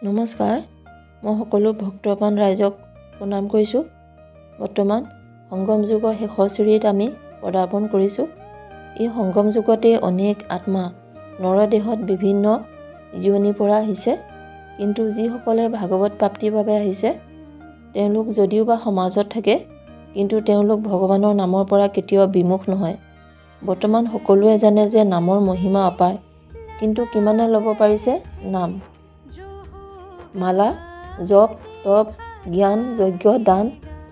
নমস্কাৰ, মই সকলো ভক্তপ্ৰাণ ৰাইজক প্ৰণাম কৰিছোঁ। বৰ্তমান সংগম যুগৰ শেষৰ চিৰিত আমি পদাৰ্পণ কৰিছোঁ। এই সংগম যুগতে অনেক আত্মা নৰদেহত বিভিন্ন জীৱনীৰ পৰা আহিছে, কিন্তু যিসকলে ভাগৱত প্ৰাপ্তিৰ বাবে আহিছে তেওঁলোক যদিও বা সমাজত থাকে, কিন্তু তেওঁলোক ভগৱানৰ নামৰ পৰা কেতিয়াও বিমুখ নহয়। বৰ্তমান সকলোৱে জানে যে নামৰ মহিমা অপাৰ, কিন্তু কিমানে ল'ব পাৰিছে নাম? মালা, জপ, তপ, জ্ঞান, যজ্ঞ, দান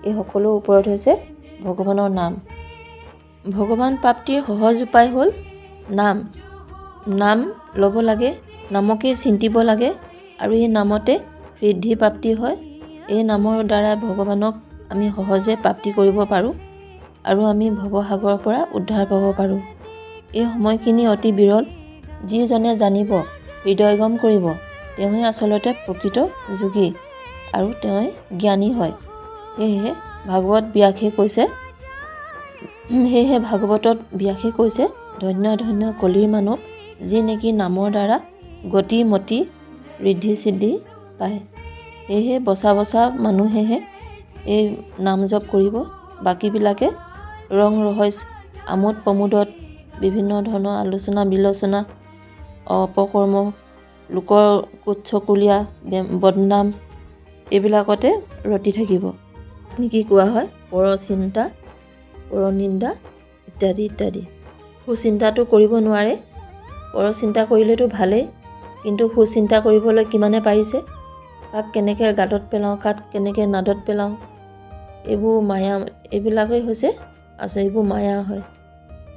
এই সকলোৰ ওপৰত হৈছে ভগৱানৰ নাম। ভগৱান প্ৰাপ্তিৰ সহজ উপায় হ'ল নাম। নাম ল'ব লাগে, নামকে চিন্তিব লাগে, আৰু এই নামতে সিদ্ধি প্ৰাপ্তি হয়। এই নামৰ দ্বাৰা ভগৱানক আমি সহজে প্ৰাপ্তি কৰিব পাৰোঁ, আৰু আমি ভৱসাগৰৰ পৰা উদ্ধাৰ পাব পাৰোঁ। এই সময়খিনি অতি বিৰল। যিজনে জানিব, হৃদয়গম কৰিব, তেওঁহে আচলতে প্ৰকৃত যোগী আৰু তেওঁই জ্ঞানী হয়। সেয়েহে ভাগৱতত ব্যাসে কৈছে, ধন্য ধন্য কলিৰ মানৱ, যি নেকি নামৰ দ্বাৰা গতি মতি ঋদ্ধি সিদ্ধি পায়। সেয়েহে বচা বচা মানুহেহে এই নাম জপ কৰিব। বাকীবিলাকে ৰং ৰহস্য আমোদ প্ৰমোদত বিভিন্ন ধৰণৰ আলোচনা বিলোচনা, অপকৰ্ম, লোকৰ কুৎসকুলীয়া বদনাম এইবিলাকতে ৰতি থাকিব। নেকি কোৱা হয় পৰচিন্তা, পৰনিন্দা ইত্যাদি ইত্যাদি। সুচিন্তাটো কৰিব নোৱাৰে। পৰচিন্তা কৰিলেতো ভালেই, কিন্তু সুচিন্তা কৰিবলৈ কিমানে পাৰিছে? কাক কেনেকৈ গাঁতত পেলাওঁ, কাক কেনেকৈ নাদত পেলাওঁ, এইবোৰ মায়া, এইবিলাকেই হৈছে এইবোৰ মায়া হয়।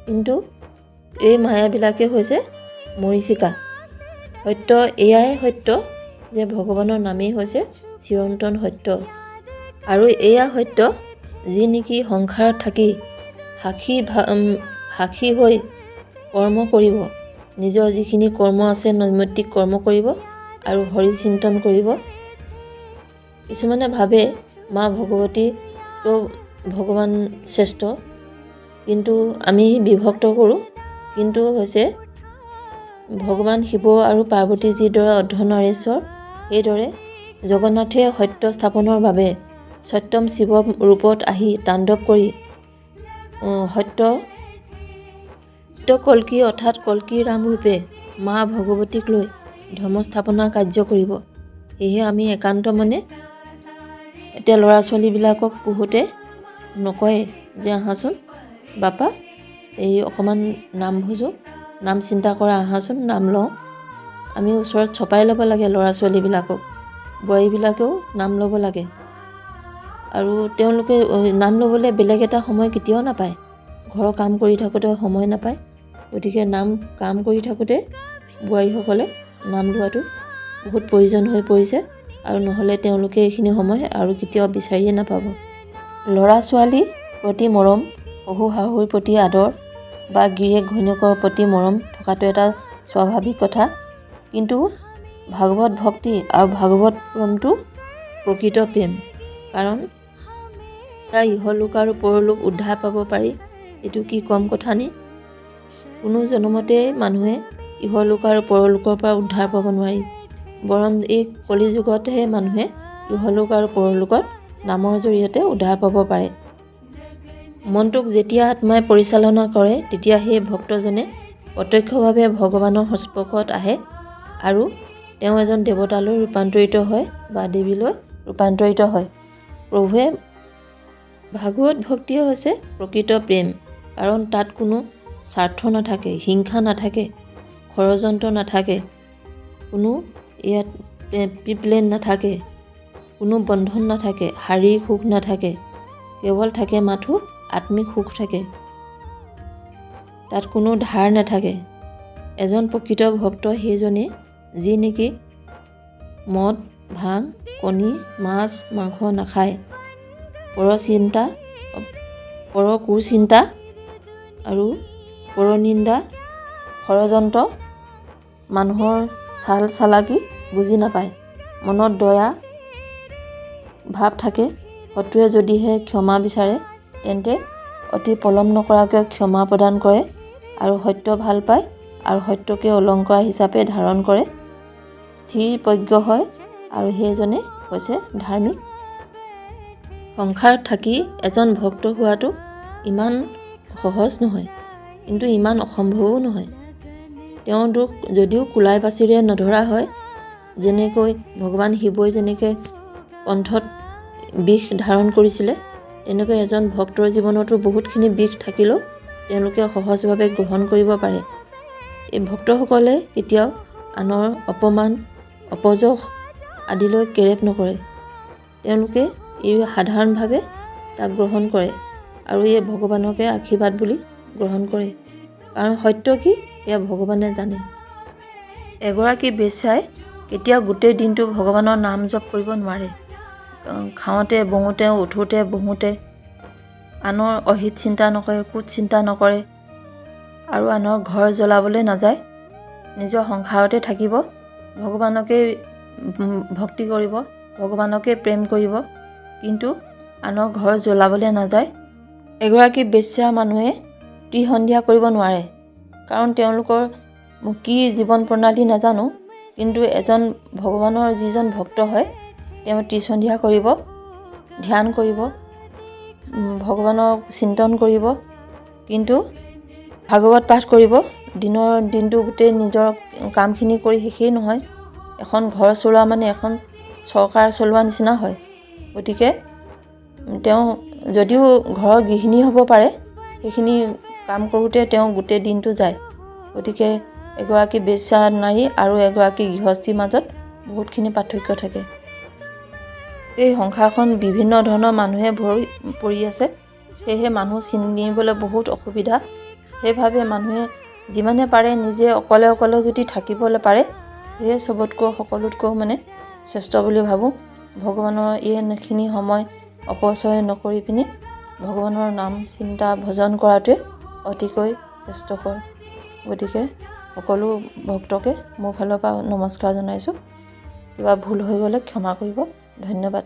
কিন্তু এই মায়াবিলাকে হৈছে মৰীচিকা। সত্য এয়াই সত্য যে ভগৱানৰ নামেই হৈছে চিৰন্তন সত্য, আৰু এয়া সত্য যি নেকি সংসাৰত থাকি সাক্ষী হৈ কৰ্ম কৰিব, নিজৰ যিখিনি কৰ্ম আছে নৈমিত্তিক কৰ্ম কৰিব আৰু হৰিচিন্তন কৰিব। কিছুমানে ভাবে মা ভগৱতীও ভগৱান শ্ৰেষ্ঠ, কিন্তু আমি বিভক্ত কৰোঁ। কিন্তু হৈছে ভগৱান শিৱ আৰু পাৰ্বতী যিদৰে অৰ্ধনাৰীশ্বৰ, সেইদৰে জগন্নাথে সত্য স্থাপনৰ বাবে সত্যম শিৱ ৰূপত আহি তাণ্ডৱ কৰি সত্য কল্কি অৰ্থাৎ কল্কি ৰাম ৰূপে মা ভগৱতীক লৈ ধৰ্ম স্থাপনাৰ কাৰ্য কৰিব। সেয়েহে আমি একান্ত মনে এতিয়া ল'ৰা ছোৱালীবিলাকক পঢ়োঁতে নকয়ে যে আহাচোন বাপা এই অকণমান নাম ভজো, নাম চিন্তা কৰা, আহাচোন নাম লওঁ। আমি ওচৰত ছপাই ল'ব লাগে ল'ৰা ছোৱালীবিলাকক। বোৱাৰীবিলাকেও নাম ল'ব লাগে, আৰু তেওঁলোকে নাম ল'বলৈ বেলেগ এটা সময় কেতিয়াও নাপায়। ঘৰৰ কাম কৰি থাকোঁতে সময় নাপায়, গতিকে কাম কৰি থাকোঁতে বোৱাৰীসকলে নাম লোৱাটো বহুত প্ৰয়োজন হৈ পৰিছে, আৰু নহ'লে তেওঁলোকে এইখিনি সময় আৰু কেতিয়াও বিচাৰিয়ে নাপাব। ল'ৰা ছোৱালীৰ প্ৰতি মৰম, শহু শাহুৰ প্ৰতি আদৰ বা গিৰিয়েক ঘৈণীয়েকৰ প্ৰতি মৰম থকাটো এটা স্বাভাৱিক কথা, কিন্তু ভাগৱত ভক্তি আৰু ভাগৱত প্ৰেমটো প্ৰকৃত প্ৰেম। কাৰণ ইহলোক আৰু পৰলোক উদ্ধাৰ পাব পাৰি, এইটো কি কম কথা নি? কোনো জনমতেই মানুহে ইহলোক আৰু পৰলোকৰ পৰা উদ্ধাৰ পাব নোৱাৰি, বৰং এই কলিযুগতহে মানুহে ইহলোক আৰু পৰলোকত নামৰ জৰিয়তে উদ্ধাৰ পাব পাৰে। মনটোক যেতিয়া আত্মাই পৰিচালনা কৰে, তেতিয়া সেই ভক্তজনে প্ৰত্যক্ষভাৱে ভগৱানৰ সংস্পৰ্শত আহে, আৰু তেওঁ এজন দেৱতালৈ ৰূপান্তৰিত হয় বা দেৱীলৈ ৰূপান্তৰিত হয়। প্ৰভুৱে ভাগৱত ভক্তিয়ে হৈছে প্ৰকৃত প্ৰেম, কাৰণ তাত কোনো স্বাৰ্থ নাথাকে, হিংসা নাথাকে, ষড়যন্ত্ৰ নাথাকে, কোনো ইয়াত প্ৰিপ্লেন নাথাকে, কোনো বন্ধন নাথাকে, শাৰীৰিক সুখ নাথাকে, কেৱল থাকে মাথো আত্মিক সুখ থাকে। তাত কোনো ধাৰ নাথাকে। এজন প্ৰকৃত ভক্ত সেইজনে যি নেকি মদ ভাং কণী মাছ মাংস নাখায়, পৰ কুচিন্তা আৰু পৰনিন্দা ষড়যন্ত্ৰ মানুহৰ চাল চালাকি বুজি নাপায়, মনত দয়া ভাৱ থাকে। শত্ৰুৱে যদিহে ক্ষমা বিচাৰে তেন্তে অতি পলম নকৰাকৈ ক্ষমা প্ৰদান কৰে, আৰু সত্য ভাল পায় আৰু সত্যকে অলংকাৰ হিচাপে ধাৰণ কৰে, স্থিৰ প্ৰজ্ঞ হয় আৰু সেইজনে হৈছে ধাৰ্মিক। সংসাৰত থাকি এজন ভক্ত হোৱাটো ইমান সহজ নহয়, কিন্তু ইমান অসম্ভৱো নহয়। তেওঁ দুখ যদিও কুলাই পাচিৰে নধৰা হয়, যেনেকৈ ভগৱান শিৱই যেনেকৈ কণ্ঠত বিষ ধাৰণ কৰিছিলে, তেনেকৈ এজন ভক্তৰ জীৱনতো বহুতখিনি বিষ থাকিলেও তেওঁলোকে সহজভাৱে গ্ৰহণ কৰিব পাৰে। এই ভক্তসকলে কেতিয়াও আনৰ অপমান অপযশ আদিলৈ কেৰেপ নকৰে। তেওঁলোকে এই সাধাৰণভাৱে তাক গ্ৰহণ কৰে আৰু এই ভগৱানকে আশীৰ্বাদ বুলি গ্ৰহণ কৰে, কাৰণ সত্য কি এয়া ভগৱানে জানে। এগৰাকী বেশ্যাই কেতিয়াও গোটেই দিনটো ভগৱানৰ নাম জপ কৰিব নোৱাৰে। খাওঁতে বওঁতে উঠোঁতে বহোঁতে আনৰ অহিত চিন্তা নকৰে, কুট চিন্তা নকৰে আৰু আনৰ ঘৰ জ্বলাবলৈ নাযায়। নিজৰ সংসাৰতে থাকিব, ভগৱানকেই ভক্তি কৰিব, ভগৱানকে প্ৰেম কৰিব, কিন্তু আনৰ ঘৰ জ্বলাবলৈ নাযায়। এগৰাকী বেশ্যা মানুহে ত্ৰিসন্ধিয়া কৰিব নোৱাৰে, কাৰণ তেওঁলোকৰ কি জীৱন প্ৰণালী নাজানো, কিন্তু এজন ভগৱানৰ যিজন ভক্ত হয় তেওঁ ত্ৰিসন্ধিয়া কৰিব, ধ্যান কৰিব, ভগৱানক চিন্তন কৰিব, কিন্তু ভাগৱত পাঠ কৰিব। দিনটো গোটেই নিজৰ কামখিনি কৰি শেষেই নহয়। এখন ঘৰ চলোৱা মানে এখন চৰকাৰ চলোৱা নিচিনা হয়। গতিকে তেওঁ যদিও ঘৰৰ গৃহিণী হ'ব পাৰে, সেইখিনি কাম কৰোঁতে তেওঁ গোটেই দিনটো যায়। গতিকে এগৰাকী বেশ্যা নাৰী আৰু এগৰাকী গৃহস্থীৰ মাজত বহুতখিনি পাৰ্থক্য থাকে। এই সংসাৰখন বিভিন্ন ধৰণৰ মানুহে ভৰি পৰি আছে, সেয়েহে মানুহ চিনিবলৈ বহুত অসুবিধা। সেইভাৱে মানুহে যিমানে পাৰে নিজে অকলে অকলে যদি থাকিবলৈ পাৰে, সেয়ে চবতকৈ সকলোতকৈ মানে শ্ৰেষ্ঠ বুলি ভাবোঁ। ভগৱানৰ এইখিনি সময় অপচয় নকৰি পিনি ভগৱানৰ নাম চিন্তা ভজন কৰাটোৱে অতিকৈ শ্ৰেষ্ঠকৰ। গতিকে সকলো ভক্তকে মোৰ ফালৰ পৰা নমস্কাৰ জনাইছোঁ। কিবা ভুল হৈ গ'লে ক্ষমা কৰিব। ধন্যবাদ।